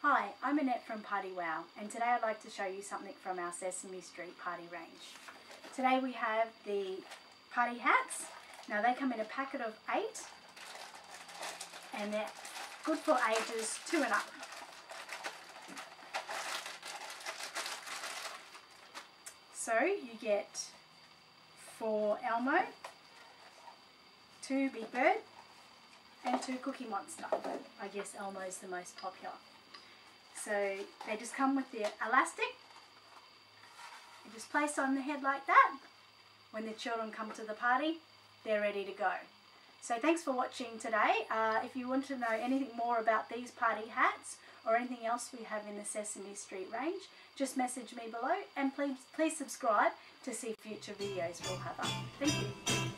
Hi, I'm Annette from PartyWow, and today I'd like to show you something from our Sesame Street party range. Today we have the party hats. Now they come in a packet of 8 and they're good for ages 2 and up. So you get 4 Elmo, 2 Big Bird and 2 Cookie Monster. I guess Elmo is the most popular. So they just come with the elastic. You just place on the head like that. When the children come to the party, they're ready to go. So thanks for watching today. If you want to know anything more about these party hats or anything else we have in the Sesame Street range, just message me below and please subscribe to see future videos we'll have up. Thank you.